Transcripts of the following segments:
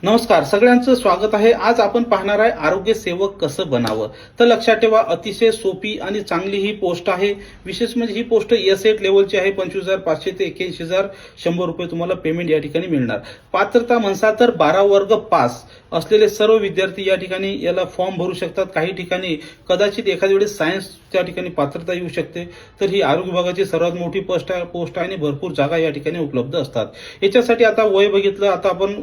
नमस्कार, सगळ्यांचं स्वागत आहे। आज आपण पाहणार आहे आरोग्य सेवक कसं बनावं। तर लक्षात ठेवा, अतिशय सोपी आणि चांगली ही पोस्ट आहे। विशेष म्हणजे ही पोस्ट S8 लेवलची आहे। 25,500 ते 81,100 रुपये तुम्हाला पेमेंट या ठिकाणी मिळणार। पात्रता म्हणसा तर 12 वर्ग पास असलेले सर्व विद्यार्थी या ठिकाणी याला फॉर्म भरू शकतात। काही ठिकाणी कदाचित एखाद्या वेळेस सायन्स त्या ठिकाणी पात्रता येऊ शकते। तर ही आरोग्य विभागाची सर्वात मोठी पोस्ट आहे आणि भरपूर जागा या ठिकाणी उपलब्ध असतात। याच्यासाठी आता वय बघितलं, आता आपण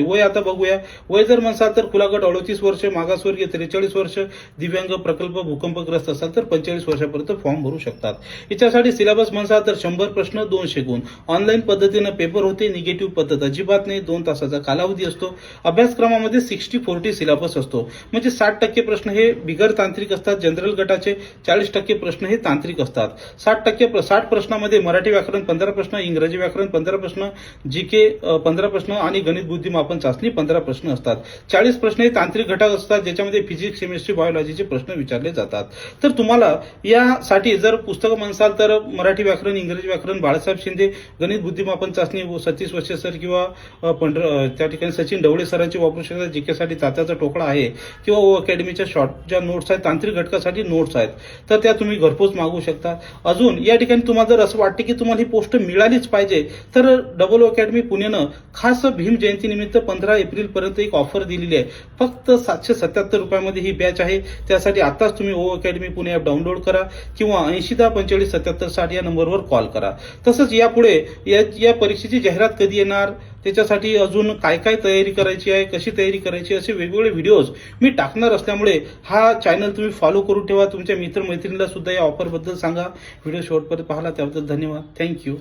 वय आता बघूया। वय जर म्हणसाल तर खुला गट 38 वर्ष, मागासवर्गीय 43 वर्ष, दिव्यांग, प्रकल्प, भूकंपग्रस्त असाल तर 45 वर्षापर्यंत फॉर्म भरू शकतात। याच्यासाठी सिलेबस म्हणसाल तर 100 प्रश्न 200 गुण, ऑनलाईन पद्धतीने पेपर होते, निगेटिव्ह पद्धत अजिबात नाही, 2 तासाचा कालावधी असतो। अभ्यासक्रमामध्ये 60-40 सिलेबस असतो, म्हणजे 60% प्रश्न हे बिगर तांत्रिक असतात। जनरल गटाचे 40% प्रश्न हे तांत्रिक असतात। 60 प्रश्नामध्ये मराठी व्याकरण 15 प्रश्न, इंग्रजी व्याकरण 15 प्रश्न, जीके 15 प्रश्न आणि गणित बुद्धिमापन चाचणी 15 प्रश्न असतात। 40 प्रश्न हे तांत्रिक घटक असतात, ज्याच्यामध्ये फिजिक्स, केमिस्ट्री, बायोलॉजीचे प्रश्न विचारले जातात। तर तुम्हाला यासाठी जर पुस्तकं म्हणसाल तर मराठी व्याकरण, इंग्रजी व्याकरण बाळासाहेब शिंदे, गणित बुद्धिमापन चाचणी सतीश वशे सर किंवा त्या ठिकाणी सचिन ढवळे सरांची वापरू शकतात। जीकेसाठी तात्याचा टोकळा आहे किंवा अकॅडमीच्या शॉर्ट ज्या नोट्स आहेत, तांत्रिक घटकासाठी नोट्स आहेत, तर त्या तुम्ही घरपोच मागवू शकता। अजून या ठिकाणी तुम्हाला जर असं वाटतं की तुम्हाला ही पोस्ट मिळालीच पाहिजे, तर डबल अकॅडमी पुणेनं खास भीम जयंती निमित्त 15 एप्रिल पर्यंत एक ऑफर दिलेली आहे। फक्त 777 रुपयामध्ये ही बॅच आहे। त्यासाठी आताच तुम्ही अकॅडमी पुणे ॲप डाउनलोड करा किंवा 8010457760 या नंबरवर कॉल करा। तसंच यापुढे या परीक्षेची जाहिरात कधी येणार, त्याच्यासाठी अजून काय काय तयारी करायची आहे, कशी तयारी करायची, असे वेगवेगळे व्हिडिओज मी टाकणार असल्यामुळे हा चॅनल तुम्ही फॉलो करून ठेवा। तुमच्या मित्रमैत्रिणीला सुद्धा या ऑफरबद्दल सांगा। व्हिडिओ शेवटपर्यंत पाहिला त्याबद्दल धन्यवाद। थँक्यू।